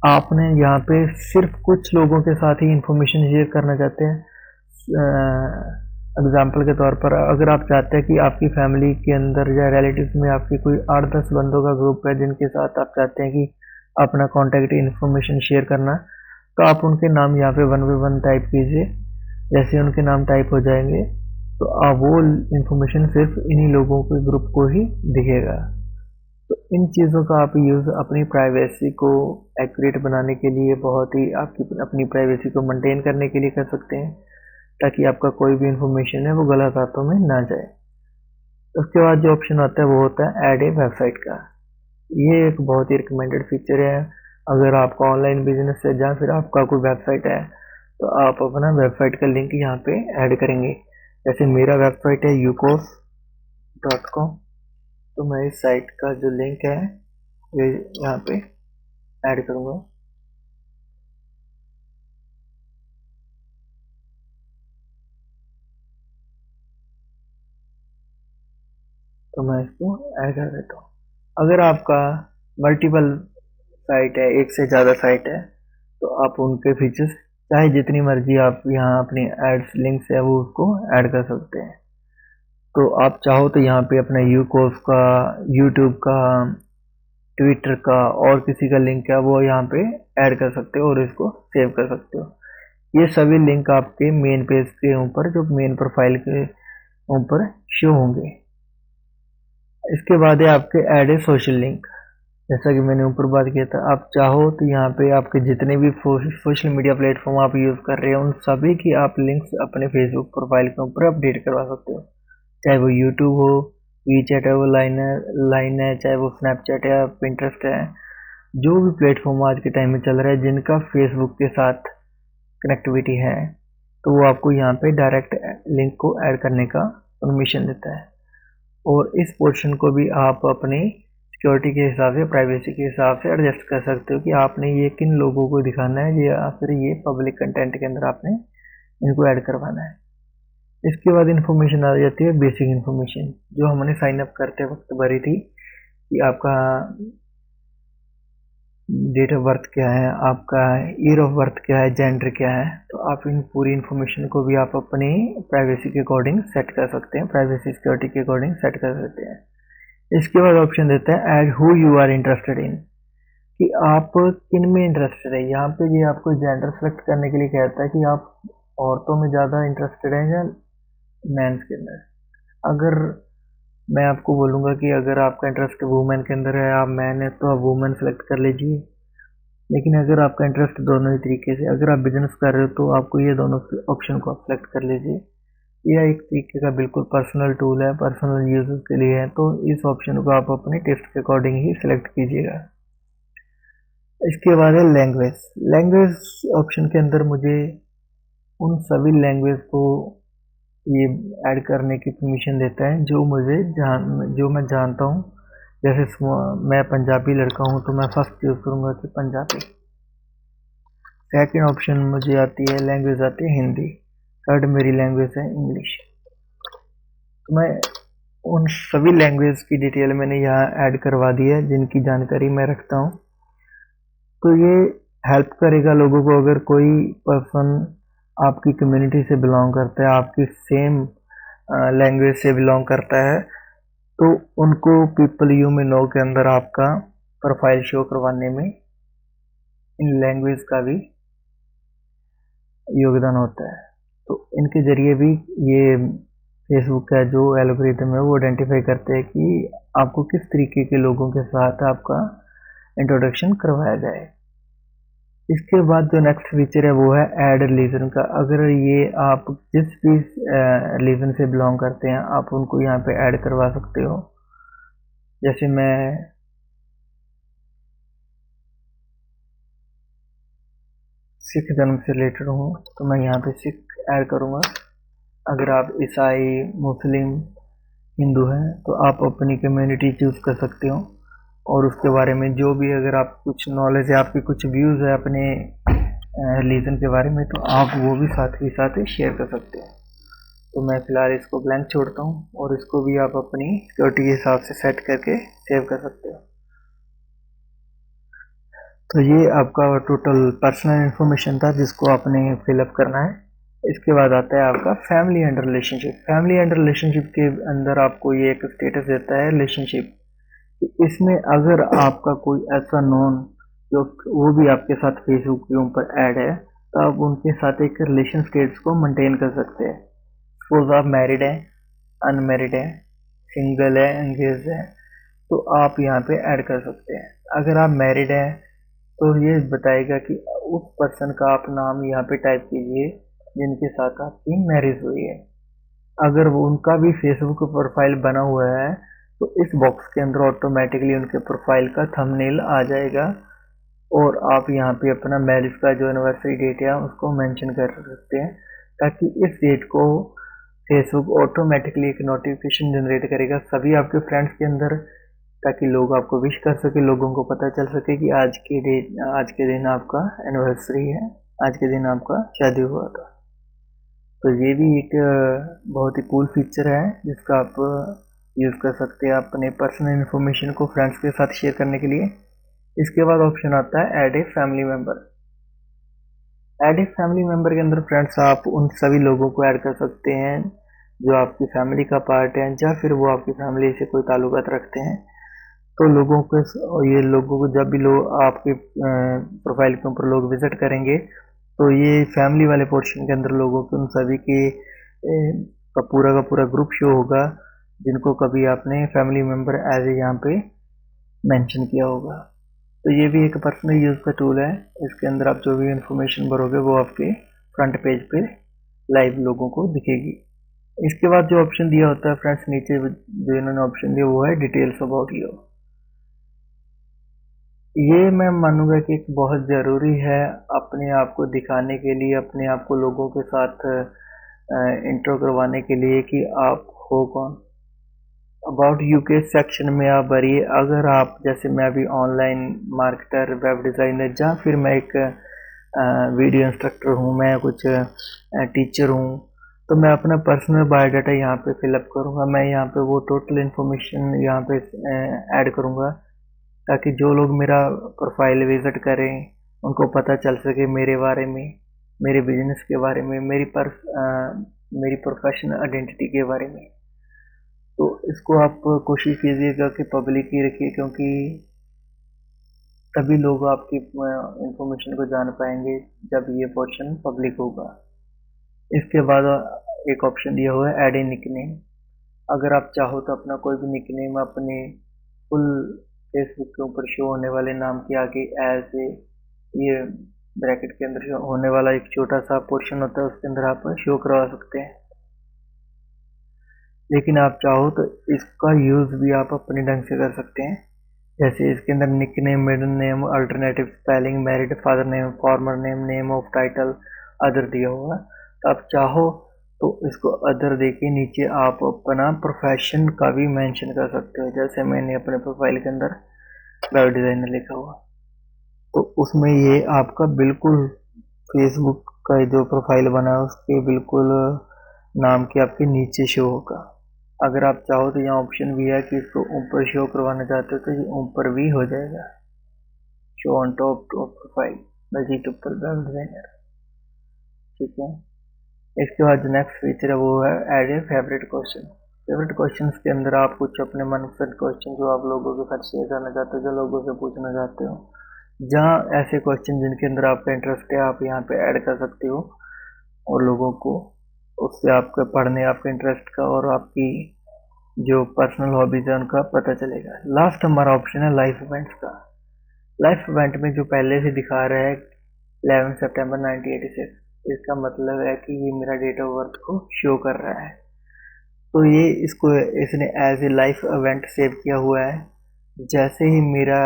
आपने यहाँ पे सिर्फ कुछ लोगों के साथ ही इंफॉर्मेशन शेयर करना चाहते हैं। एग्जाम्पल के तौर पर अगर आप चाहते हैं कि आपकी फैमिली के अंदर या रिलेटिव्स में आपकी कोई 8-10 बंदों का ग्रुप है जिनके साथ आप चाहते हैं कि अपना कॉन्टैक्ट इन्फॉर्मेशन शेयर करना, तो आप उनके नाम यहाँ पे 1 by 1 टाइप कीजिए। जैसे उनके नाम टाइप हो जाएंगे तो आप वो इन्फॉर्मेशन सिर्फ इन्हीं लोगों के ग्रुप को ही दिखेगा। तो इन चीज़ों का आप यूज़ अपनी प्राइवेसी को एक्यूरेट बनाने के लिए, बहुत ही आपकी अपनी प्राइवेसी को मेंटेन करने के लिए कर सकते हैं, ताकि आपका कोई भी इंफॉर्मेशन है वो गलत हाथों में ना जाए। उसके बाद जो ऑप्शन आता है वो होता है ऐड ए वेबसाइट का। ये एक बहुत ही रिकमेंडेड फीचर है। अगर आपका ऑनलाइन बिजनेस है या फिर आपका कोई वेबसाइट है तो आप अपना वेबसाइट का लिंक यहाँ पे ऐड करेंगे। जैसे मेरा वेबसाइट है ucourse.com, तो मैं इस साइट का जो लिंक है ये यहाँ पे ऐड करूँगा। तो मैं इसको ऐड कर देता हूँ। अगर आपका मल्टीपल साइट है, एक से ज़्यादा साइट है, तो आप उनके फीचर्स चाहे जितनी मर्जी आप यहाँ अपनी एड्स लिंक्स है वो उसको ऐड कर सकते हैं। तो आप चाहो तो यहाँ पे अपना यूकोर्स का, यूट्यूब का, ट्विटर का और किसी का लिंक है वो यहाँ पे ऐड कर सकते हो और इसको सेव कर सकते हो। ये सभी लिंक आपके मेन पेज के ऊपर, जो मेन प्रोफाइल के ऊपर शो होंगे। इसके बाद है आपके ऐड ए सोशल लिंक। जैसा कि मैंने ऊपर बात किया था, आप चाहो तो यहाँ पे आपके जितने भी सोशल मीडिया प्लेटफॉर्म आप यूज़ कर रहे हो उन सभी की आप लिंक्स अपने फेसबुक प्रोफाइल के ऊपर अपडेट करवा सकते हो। चाहे वो यूट्यूब हो, वीचैट है, वो लाइन है, चाहे वो स्नैपचैट है, पिंटरेस्ट है, जो भी प्लेटफॉर्म आज के टाइम में चल रहा है जिनका फेसबुक के साथ कनेक्टिविटी है, तो वो आपको यहाँ पे डायरेक्ट लिंक को ऐड करने का परमिशन देता है। और इस पोर्शन को भी आप अपनी सिक्योरिटी के हिसाब से, प्राइवेसी के हिसाब से एडजस्ट कर सकते हो कि आपने ये किन लोगों को दिखाना है, या फिर ये पब्लिक कंटेंट के अंदर आपने इनको ऐड करवाना है। इसके बाद इन्फॉर्मेशन आ जाती है बेसिक इन्फॉर्मेशन, जो हमने साइन अप करते वक्त भरी थी कि आपका डेट ऑफ बर्थ क्या है, आपका ईयर ऑफ बर्थ क्या है, जेंडर क्या है। तो आप इन पूरी इन्फॉर्मेशन को भी आप अपनी प्राइवेसी के अकॉर्डिंग सेट कर सकते हैं, प्राइवेसी सिक्योरिटी के अकॉर्डिंग सेट कर सकते हैं। इसके बाद ऑप्शन देता है add who you are interested in, कि आप किन में इंटरेस्टेड है। यहाँ पे ये आपको जेंडर सेलेक्ट करने के लिए कहता है कि आप औरतों में ज़्यादा इंटरेस्टेड हैं या मेंस के अंदर। अगर मैं आपको बोलूँगा कि अगर आपका इंटरेस्ट वुमेन के अंदर है, आप मैन है, तो आप वुमेन सेलेक्ट कर लीजिए। लेकिन अगर आपका इंटरेस्ट दोनों ही तरीके से, अगर आप बिजनेस कर रहे हो तो आपको ये दोनों ऑप्शन को आप सेलेक्ट कर लीजिए। यह एक तरीके का बिल्कुल पर्सनल टूल है, पर्सनल यूजेस के लिए है, तो इस ऑप्शन को आप अपने टेस्ट के अकॉर्डिंग ही सिलेक्ट कीजिएगा। इसके बाद है लैंग्वेज। लैंग्वेज ऑप्शन के अंदर मुझे उन सभी लैंग्वेज को ये ऐड करने की परमिशन देता है जो मैं जानता हूँ। जैसे मैं पंजाबी लड़का हूँ तो मैं फर्स्ट यूज़ करूँगा कि पंजाबी। सेकंड ऑप्शन मुझे आती है, लैंग्वेज आती है हिंदी। थर्ड मेरी लैंग्वेज है इंग्लिश। तो मैं उन सभी लैंग्वेज की डिटेल मैंने यहाँ ऐड करवा दी है जिनकी जानकारी मैं रखता हूँ। तो ये हेल्प करेगा लोगों को, अगर कोई पर्सन आपकी कम्युनिटी से बिलोंग करता है, आपकी सेम लैंग्वेज से बिलोंग करता है, तो उनको पीपल यू में नो के अंदर आपका प्रोफाइल शो करवाने में इन लैंग्वेज का भी योगदान होता है। तो इनके जरिए भी ये फेसबुक का जो एल्गोरिथम है वो आइडेंटिफाई करते हैं कि आपको किस तरीके के लोगों के साथ आपका इंट्रोडक्शन करवाया जाए। इसके बाद जो नेक्स्ट फीचर है वो है ऐड रिलीजन का। अगर ये आप जिस भी रिलीजन से बिलोंग करते हैं आप उनको यहाँ पे ऐड करवा सकते हो। जैसे मैं सिख धर्म से रिलेटेड हूँ तो मैं यहाँ पे सिख ऐड करूँगा। अगर आप ईसाई, मुस्लिम, हिंदू हैं तो आप अपनी कम्युनिटी चूज कर सकते हो और उसके बारे में जो भी अगर आप कुछ नॉलेज है, आपके कुछ व्यूज़ है अपने रिलीजन के बारे में, तो आप वो भी साथ ही साथ शेयर कर सकते हो। तो मैं फ़िलहाल इसको ब्लैंक छोड़ता हूँ और इसको भी आप अपनी सिक्योरिटी के हिसाब से सेट करके सेव कर सकते हो। तो ये आपका टोटल पर्सनल इन्फॉर्मेशन था जिसको आपने फिलअप करना है। इसके बाद आता है आपका family and relationship. Family and relationship के अंदर आपको ये एक स्टेटस देता है रिलेशनशिप। इसमें अगर आपका कोई ऐसा नॉन जो वो भी आपके साथ फेसबुक के ऊपर ऐड है तो आप उनके साथ एक रिलेशन स्टेटस को मेंटेन कर सकते हैं। सपोज आप मैरिड हैं, अनमैरिड है, सिंगल है, एंगेज है, तो आप यहाँ पे ऐड कर सकते हैं। अगर आप मैरिड हैं तो ये बताएगा कि उस पर्सन का आप नाम यहाँ पे टाइप कीजिए जिनके साथ आपकी मैरिज हुई है। अगर वो उनका भी फेसबुक प्रोफाइल बना हुआ है तो इस बॉक्स के अंदर ऑटोमेटिकली उनके प्रोफाइल का थंबनेल आ जाएगा और आप यहाँ पे अपना मैरिज का जो एनिवर्सरी डेट है उसको मेंशन कर सकते हैं, ताकि इस डेट को फेसबुक ऑटोमेटिकली एक नोटिफिकेशन जनरेट करेगा सभी आपके फ्रेंड्स के अंदर, ताकि लोग आपको विश कर सके, लोगों को पता चल सके कि आज के दिन आपका एनिवर्सरी है, आज के दिन आपका शादी हुआ था। तो ये भी एक बहुत ही कूल फीचर है जिसका आप यूज़ कर सकते हैं अपने पर्सनल इन्फॉर्मेशन को फ्रेंड्स के साथ शेयर करने के लिए। इसके बाद ऑप्शन आता है add a family member. Add a family member के अंदर फ्रेंड्स आप उन सभी लोगों को ऐड कर सकते हैं जो आपकी फैमिली का पार्ट है या फिर वो आपकी फैमिली से कोई ताल्लुकात रखते हैं। तो लोगों को ये लोगों को जब भी लोग आपके प्रोफाइल के ऊपर लोग विजिट करेंगे तो ये फैमिली वाले पोर्शन के अंदर लोगों के उन सभी के का पूरा ग्रुप शो होगा जिनको कभी आपने फैमिली मेम्बर एज ए यहाँ पे मेंशन किया होगा। तो ये भी एक पर्सनल यूज़ का टूल है। इसके अंदर आप जो भी इंफॉर्मेशन भरोगे वो आपके फ्रंट पेज पे लाइव लोगों को दिखेगी। इसके बाद जो ऑप्शन दिया होता है फ्रेंड्स नीचे जो इन्होंने ऑप्शन दिया वो है डिटेल्स अबाउट यू। ये मैं मानूंगा कि एक बहुत ज़रूरी है अपने आप को दिखाने के लिए, अपने आप को लोगों के साथ इंट्रो करवाने के लिए कि आप हो कौन। अबाउट यू के सेक्शन में आप भरिए। अगर आप जैसे मैं अभी ऑनलाइन मार्केटर, वेब डिज़ाइनर या फिर मैं एक वीडियो इंस्ट्रक्टर हूँ, मैं कुछ टीचर हूँ, तो मैं अपना पर्सनल बायोडाटा यहाँ पे फिलअप करूँगा। मैं यहाँ पे वो टोटल इन्फॉर्मेशन यहाँ पे ऐड करूँगा ताकि जो लोग मेरा प्रोफाइल विजिट करें उनको पता चल सके मेरे बारे में, मेरे बिजनेस के बारे में, मेरी प्रोफेशनल आइडेंटिटी के बारे में। तो इसको आप कोशिश कीजिएगा कि पब्लिक ही रखिए, क्योंकि तभी लोग आपकी इंफॉर्मेशन को जान पाएंगे जब ये पोर्शन पब्लिक होगा। इसके बाद एक ऑप्शन दिया हुआ है ऐड ए निकनेम। अगर आप चाहो तो अपना कोई भी निकनेम अपने फुल फेसबुक के ऊपर शो होने वाले नाम के आगे एज ए ये ब्रैकेट के अंदर होने वाला एक छोटा सा पोर्शन होता है उसके अंदर आप शो करवा सकते हैं। लेकिन आप चाहो तो इसका यूज़ भी आप अपने ढंग से कर सकते हैं। जैसे इसके अंदर nickname, middle name, alternative spelling, married, father name, farmer name, name of title, other दिया हुआ। तो आप चाहो तो इसको अदर देके नीचे आप अपना प्रोफेशन का भी मेंशन कर सकते हो। जैसे मैंने अपने प्रोफाइल के अंदर वेब डिज़ाइनर लिखा हुआ, तो उसमें ये आपका बिल्कुल फेसबुक का जो प्रोफाइल बना है उसके बिल्कुल नाम के आपके नीचे शो होगा। अगर आप चाहो तो यहाँ ऑप्शन भी है कि इसको ऊपर शो करवाना चाहते हो तो ये ऊपर भी हो जाएगा, show on top of profile multiple web designer. ठीक है, इसके बाद जो नेक्स्ट फीचर है वो है add a favourite question. Favourite question के अंदर आप कुछ अपने मनपसंद क्वेश्चन जो आप लोगों के साथ शेयर करना चाहते हो, जो लोगों से पूछना चाहते हो, जहाँ ऐसे क्वेश्चन जिनके अंदर आपका इंटरेस्ट है आप यहाँ पे ऐड कर सकते हो और लोगों को उससे आपके पढ़ने, आपके इंटरेस्ट का और आपकी जो पर्सनल हॉबीज है उनका पता चलेगा। लास्ट हमारा ऑप्शन है लाइफ इवेंट्स का। लाइफ इवेंट में जो पहले से दिखा रहा है 11 सितंबर 1986, इसका मतलब है कि ये मेरा डेट ऑफ बर्थ को शो कर रहा है। तो ये इसको इसने as a life event save किया हुआ है। जैसे ही मेरा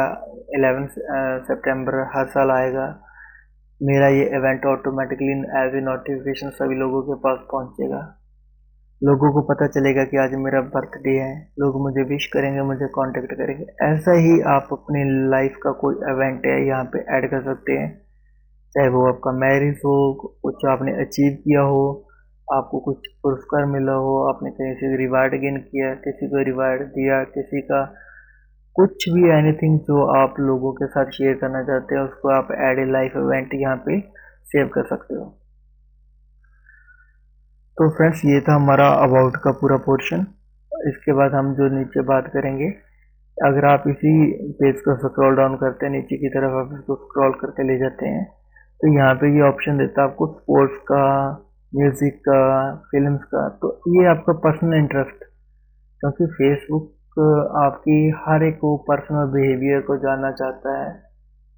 11 सितंबर हर साल आएगा, मेरा ये event automatically as a notification सभी लोगों के पास पहुंचेगा। लोगों को पता चलेगा कि आज मेरा बर्थडे है, लोग मुझे विश करेंगे, मुझे कांटेक्ट करेंगे। ऐसा ही आप अपनी लाइफ का कोई इवेंट है यहाँ पे ऐड कर सकते हैं, चाहे वो आपका मैरिज हो, कुछ आपने अचीव किया हो, आपको कुछ पुरस्कार मिला हो, आपने कहीं से रिवार्ड गेन किया, किसी को रिवार्ड दिया, किसी का कुछ भी, एनीथिंग जो आप लोगों के साथ शेयर करना चाहते हैं उसको आप ऐड ए लाइफ इवेंट यहाँ पे सेव कर सकते हो। तो फ्रेंड्स ये था हमारा अबाउट का पूरा पोर्शन। इसके बाद हम जो नीचे बात करेंगे, अगर आप इसी पेज को स्क्रॉल डाउन करते हैं नीचे की तरफ, आप इसको स्क्रॉल करके ले जाते हैं तो यहाँ पे ये ऑप्शन देता है आपको स्पोर्ट्स का, म्यूजिक का, फिल्म्स का। तो ये आपका पर्सनल इंटरेस्ट, क्योंकि फेसबुक आपकी हर एक को पर्सनल बिहेवियर को जानना चाहता है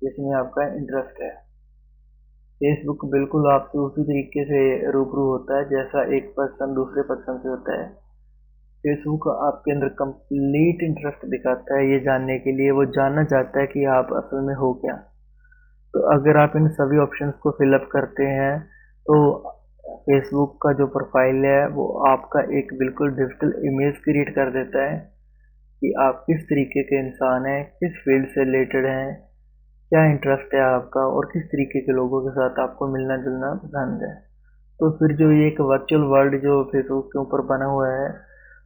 जिसमें आपका इंटरेस्ट है। फेसबुक बिल्कुल आपसे उसी तरीके से रूबरू होता है जैसा एक पर्सन दूसरे पर्सन से होता है। फेसबुक आपके अंदर कंप्लीट इंटरेस्ट दिखाता है ये जानने के लिए, वो जानना चाहता है कि आप असल में हो क्या। तो अगर आप इन सभी ऑप्शंस को फिलअप करते हैं तो फेसबुक का जो प्रोफाइल है वो आपका एक बिल्कुल डिजिटल इमेज क्रिएट कर देता है कि आप किस तरीके के इंसान हैं, किस फील्ड से रिलेटेड हैं, क्या इंटरेस्ट है आपका और किस तरीके के लोगों के साथ आपको मिलना जुलना पसंद है। तो फिर जो ये एक वर्चुअल वर्ल्ड जो फेसबुक के ऊपर बना हुआ है,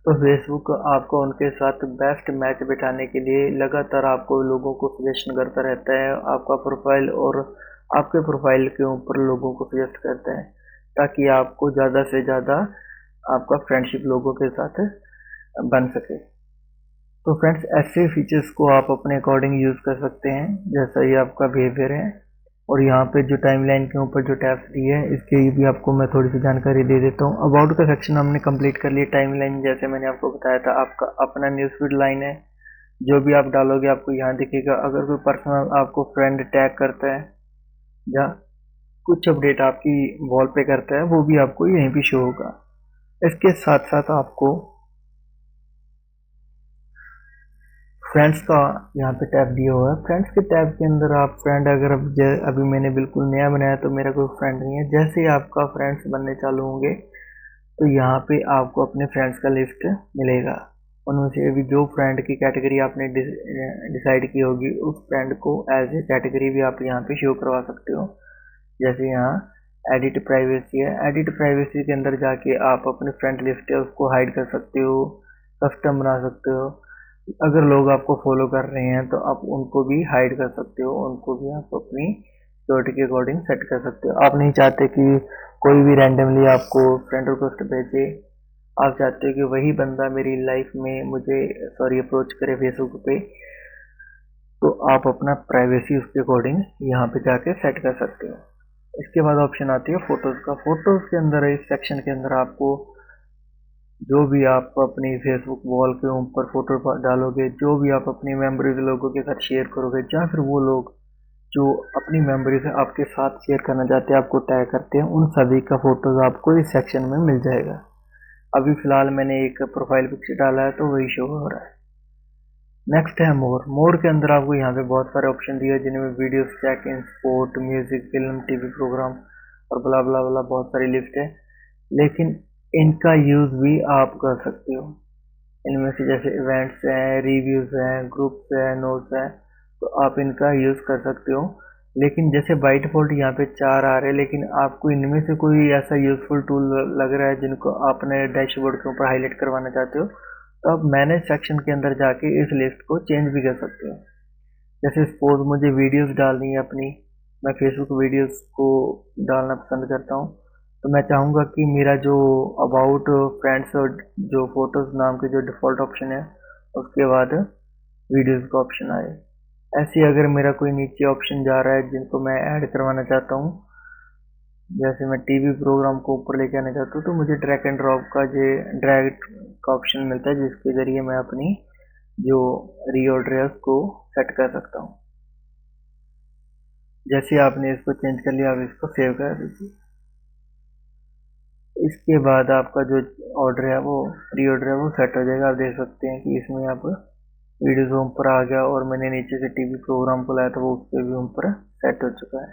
तो फेसबुक आपको उनके साथ बेस्ट मैच बिठाने के लिए लगातार आपको लोगों को सजेशन करता रहता है, आपका प्रोफाइल और आपके प्रोफाइल के ऊपर लोगों को सजेस्ट करता है ताकि आपको ज़्यादा से ज़्यादा आपका फ्रेंडशिप लोगों के साथ बन सके। तो फ्रेंड्स ऐसे फीचर्स को आप अपने अकॉर्डिंग यूज़ कर सकते हैं जैसा ये आपका बिहेवियर है। और यहाँ पे जो टाइमलाइन के ऊपर जो टैब्स दी है इसके भी आपको मैं थोड़ी सी जानकारी दे देता हूँ। अबाउट का सेक्शन हमने कंप्लीट कर लिया। टाइमलाइन जैसे मैंने आपको बताया था आपका अपना न्यूज़फीड लाइन है, जो भी आप डालोगे आपको यहाँ दिखेगा। अगर कोई पर्सनल आपको फ्रेंड टैग करता है या कुछ अपडेट आपकी वॉल पे करता है वो भी आपको यहीं पे शो होगा। इसके साथ साथ आपको फ्रेंड्स का यहाँ पे टैब दिया हुआ है। फ्रेंड्स के टैब के अंदर आप फ्रेंड अगर अभी मैंने बिल्कुल नया बनाया तो मेरा कोई फ्रेंड नहीं है, जैसे ही आपका फ्रेंड्स बनने चालू होंगे तो यहाँ पे आपको अपने फ्रेंड्स का लिस्ट मिलेगा। उनमें से भी जो फ्रेंड की कैटेगरी आपने डिसाइड की होगी उस फ्रेंड को एज ए कैटेगरी भी आप यहाँ पे शो करवा सकते हो। जैसे यहाँ एडिट प्राइवेसी है, एडिट प्राइवेसी के अंदर जाके आप अपने फ्रेंड लिस्ट है उसको हाइड कर सकते हो, कस्टम बना सकते हो। अगर लोग आपको फॉलो कर रहे हैं तो आप उनको भी हाइड कर सकते हो, उनको भी आप अपनी सिक्योरिटी के अकॉर्डिंग सेट कर सकते हो। आप नहीं चाहते कि कोई भी रैंडमली आपको फ्रेंड रिक्वेस्ट भेजे, आप चाहते हो कि वही बंदा मेरी लाइफ में मुझे अप्रोच करे फेसबुक पे, तो आप अपना प्राइवेसी उसके अकॉर्डिंग यहाँ पे जाके सेट कर सकते हो। इसके बाद ऑप्शन आती है फोटोज़ का। फोटोज़ के अंदर इस सेक्शन के अंदर आपको जो भी आप अपनी फेसबुक वॉल के ऊपर फोटो डालोगे, जो भी आप अपनी मेमोरीज लोगों के साथ शेयर करोगे, या फिर वो लोग जो अपनी मेमोरीज आपके साथ शेयर करना चाहते हैं, आपको टैग करते हैं, उन सभी का फोटोज आपको इस सेक्शन में मिल जाएगा। अभी फिलहाल मैंने एक प्रोफाइल पिक्चर डाला है तो वही शो हो रहा है। नेक्स्ट है मोर। मोर के अंदर आपको यहाँ पे बहुत सारे ऑप्शन दिए हैं जिनमें video, check in, sport, music, film, TV program और बला बला बला बहुत सारी लिस्ट है। लेकिन इनका यूज़ भी आप कर सकते हो। इनमें से जैसे इवेंट्स हैं, रिव्यूज़ हैं, ग्रुप्स हैं, नोट्स हैं, तो आप इनका यूज़ कर सकते हो लेकिन जैसे बाई डिफ़ॉल्ट यहाँ पे 4 आ रहे हैं, लेकिन आपको इनमें से कोई ऐसा यूज़फुल टूल लग रहा है जिनको आपने डैशबोर्ड के ऊपर हाईलाइट करवाना चाहते हो, तो आप मैनेज सेक्शन के अंदर जाके इस लिस्ट को चेंज भी कर सकते हो। जैसे सपोज मुझे वीडियोस डालनी है अपनी, मैं फेसबुक वीडियोस को डालना पसंद करता हूँ, तो मैं चाहूँगा कि मेरा जो अबाउट फ्रेंड्स और जो फोटोज़ नाम के जो डिफ़ॉल्ट ऑप्शन है, उसके बाद वीडियोस का ऑप्शन आए। ऐसे ही अगर मेरा कोई नीचे ऑप्शन जा रहा है जिनको मैं ऐड करवाना चाहता हूँ, जैसे मैं टीवी प्रोग्राम को ऊपर लेके आना चाहता हूँ, तो मुझे ड्रैग एंड ड्रॉप का जो ड्रैग का ऑप्शन मिलता है, जिसके ज़रिए मैं अपनी जो रीऑर्डर है उसको सेट कर सकता हूँ। जैसे आपने इसको चेंज कर लिया, आप इसको सेव कर दीजिए। इसके बाद आपका जो ऑर्डर है वो रीऑर्डर है वो सेट हो जाएगा। आप देख सकते हैं कि इसमें आप वीडियो ज़ूम पर आ गया और मैंने नीचे से टीवी प्रोग्राम को लाया था, वो उस पर भी ऊपर सेट हो चुका है।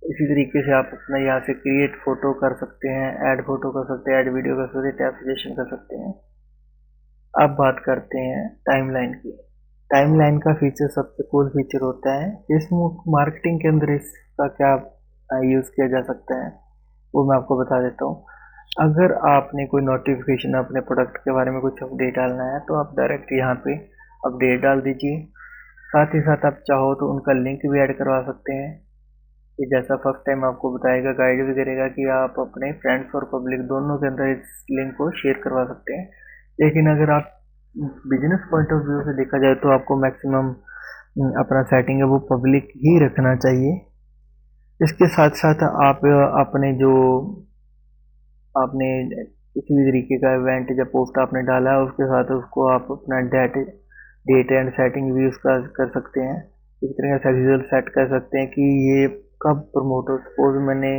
इसी तरीके से आप अपना यहाँ से क्रिएट फोटो कर सकते हैं, ऐड फोटो कर सकते हैं, ऐड वीडियो कर सकते हैं, टैब सजेशन कर सकते हैं। अब बात करते हैं टाइमलाइन की। टाइमलाइन का फीचर सबसे कूल फीचर होता है। फेसबुक मार्केटिंग के अंदर इसका क्या यूज़ किया जा सकता है वो मैं आपको बता देता हूँ। अगर आपने कोई नोटिफिकेशन अपने प्रोडक्ट के बारे में कुछ अपडेट डालना है, तो आप डायरेक्ट यहाँ पे अपडेट डाल दीजिए। साथ ही साथ आप चाहो तो उनका लिंक भी ऐड करवा सकते हैं, कि जैसा फर्स्ट टाइम आपको बताएगा, गाइड भी करेगा कि आप अपने फ्रेंड्स और पब्लिक दोनों के अंदर इस लिंक को शेयर करवा सकते हैं। लेकिन अगर आप बिजनेस पॉइंट ऑफ व्यू से देखा जाए तो आपको मैक्सिमम अपना सेटिंग है वो पब्लिक ही रखना चाहिए। इसके साथ साथ आप अपने जो आपने किसी भी तरीके का इवेंट या पोस्ट आपने डाला है, उसके साथ उसको आप अपना डेट एंड सेटिंग भी उसका कर सकते हैं। इस तरह का शेड्यूल सेट कर सकते हैं कि ये कब प्रमोट हो। सपोज मैंने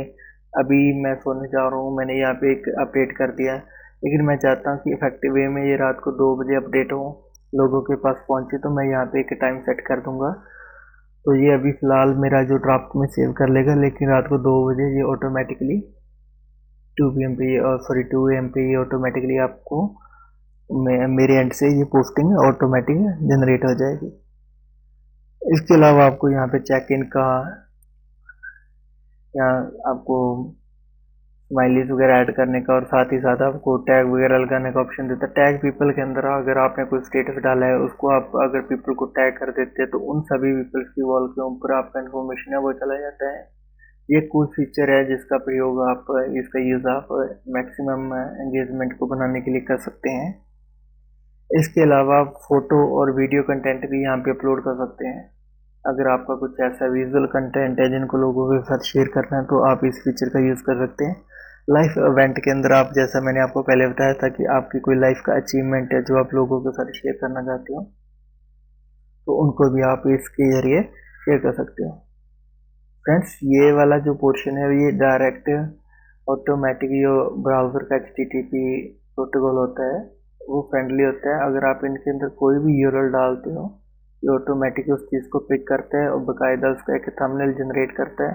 अभी मैं सोने जा रहा हूँ, मैंने यहाँ पे एक अपडेट कर दिया है, लेकिन मैं चाहता हूँ कि इफेक्टिव वे में ये रात को 2 बजे अपडेट हो, लोगों के पास पहुँचे, तो मैं यहाँ पे एक टाइम सेट कर दूंगा। तो ये अभी फ़िलहाल मेरा जो ड्राफ्ट में सेव कर लेगा, लेकिन रात को 2 बजे ये ऑटोमेटिकली 2 PM पे और सॉरी 2 AM पे ये ऑटोमेटिकली आपको मेरे एंड से ये पोस्टिंग ऑटोमेटिक जनरेट हो जाएगी। इसके अलावा आपको यहाँ पे चेक इन का या आपको स्माइलीज वगैरह ऐड करने का और साथ ही साथ आपको टैग वगैरह लगाने का ऑप्शन देता है। टैग पीपल के अंदर अगर आपने कोई स्टेटस डाला है, उसको आप अगर पीपल को टैग कर देते हैं, तो उन सभी पीपल्स की वॉल के ऊपर आपका इन्फॉर्मेशन है वो चला जाता है। ये कूल फीचर है जिसका प्रयोग आप इसका यूज़ आप मैक्सिमम एंगेजमेंट को बनाने के लिए कर सकते हैं। इसके अलावा आप फोटो और वीडियो कंटेंट भी यहाँ पे अपलोड कर सकते हैं। अगर आपका कुछ ऐसा विजुअल कंटेंट है जिनको लोगों के साथ शेयर करना है, तो आप इस फीचर का यूज़ कर सकते हैं। लाइफ इवेंट के अंदर आप, जैसा मैंने आपको पहले बताया था कि आपकी कोई लाइफ का अचीवमेंट है जो आप लोगों के साथ शेयर करना चाहते हो, तो उनको भी आप इसके जरिए शेयर कर सकते हो। फ्रेंड्स, ये वाला जो पोर्शन है ये डायरेक्ट ऑटोमेटिक जो ब्राउज़र का HTTP प्रोटोकॉल होता है वो फ्रेंडली होता है। अगर आप इनके अंदर कोई भी URL डालते हो, ये ऑटोमेटिक उस चीज़ को पिक करता है और बाकायदा उसका एक थंबनेल जनरेट करता है।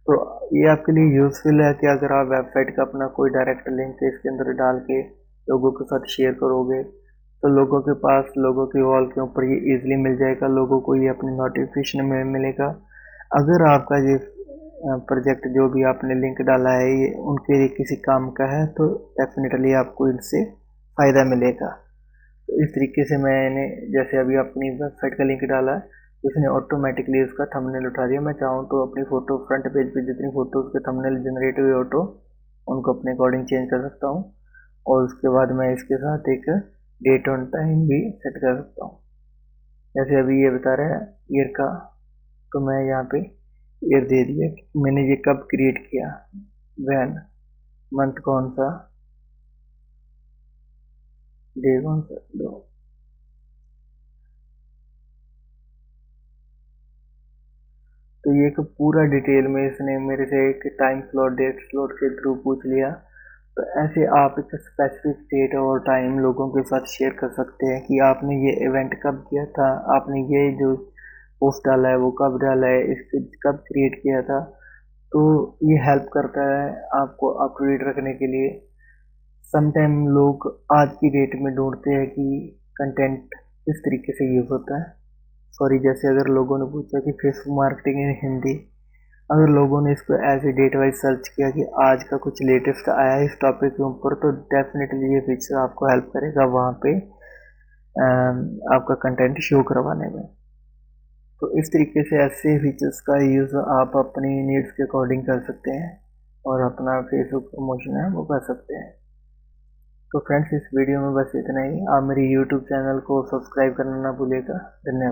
तो ये आपके लिए यूज़फुल है कि अगर आप वेबसाइट का अपना कोई डायरेक्ट लिंक इसके अंदर डाल के लोगों के साथ शेयर करोगे, तो लोगों के पास, लोगों की वॉल के ऊपर ये ईजिली मिल जाएगा, लोगों को ये अपनी नोटिफिकेशन में मिलेगा। अगर आपका ये प्रोजेक्ट जो भी आपने लिंक डाला है ये उनके लिए किसी काम का है, तो डेफिनेटली आपको इनसे फ़ायदा मिलेगा। तो इस तरीके से मैंने जैसे अभी अपनी वेबसाइट का लिंक डाला है, उसने ऑटोमेटिकली उसका थंबनेल उठा दिया। मैं चाहूँ तो अपनी फ़ोटो फ्रंट पेज पे जितनी फ़ोटो उसके थंबनेल जनरेट हुए ऑटो, उनको अपने अकॉर्डिंग चेंज कर सकता हूँ। और उसके बाद मैं इसके साथ एक डेट ऑन टाइम भी सेट कर सकता हूँ। जैसे अभी ये बता रहा है ईयर का, तो मैं यहाँ पे ईयर दे दिया कि मैंने ये कब क्रिएट किया, वैन, मंथ कौन सा, डे कौन सा, दो। तो ये एक पूरा डिटेल में इसने मेरे से एक टाइम स्लॉट, डेट स्लॉट के थ्रू पूछ लिया। तो ऐसे आप एक स्पेसिफिक डेट और टाइम लोगों के साथ शेयर कर सकते हैं कि आपने ये इवेंट कब किया था, आपने ये जो पोस्ट डाला है वो कब डाला है, इसको कब क्रिएट किया था। तो ये हेल्प करता है आपको अप टू डेट रखने के लिए। समटाइम लोग आज की डेट में ढूंढते हैं कि कंटेंट किस तरीके से यूज़ होता है। सॉरी, जैसे अगर लोगों ने पूछा कि फेसबुक मार्केटिंग इन हिंदी, अगर लोगों ने इसको as a date wise search किया कि आज का कुछ लेटेस्ट आया है इस टॉपिक के ऊपर, तो डेफिनेटली ये फीचर आपको हेल्प करेगा वहाँ पे आपका कंटेंट शो करवाने में। तो इस तरीके से ऐसे फीचर्स का यूज़ आप अपनी नीड्स के अकॉर्डिंग कर सकते हैं और अपना फेसबुक प्रमोशन है वो कर सकते हैं। तो फ्रेंड्स, इस वीडियो में बस इतना ही। आप मेरी यूट्यूब चैनल को सब्सक्राइब करना ना भूलिएगा। धन्यवाद।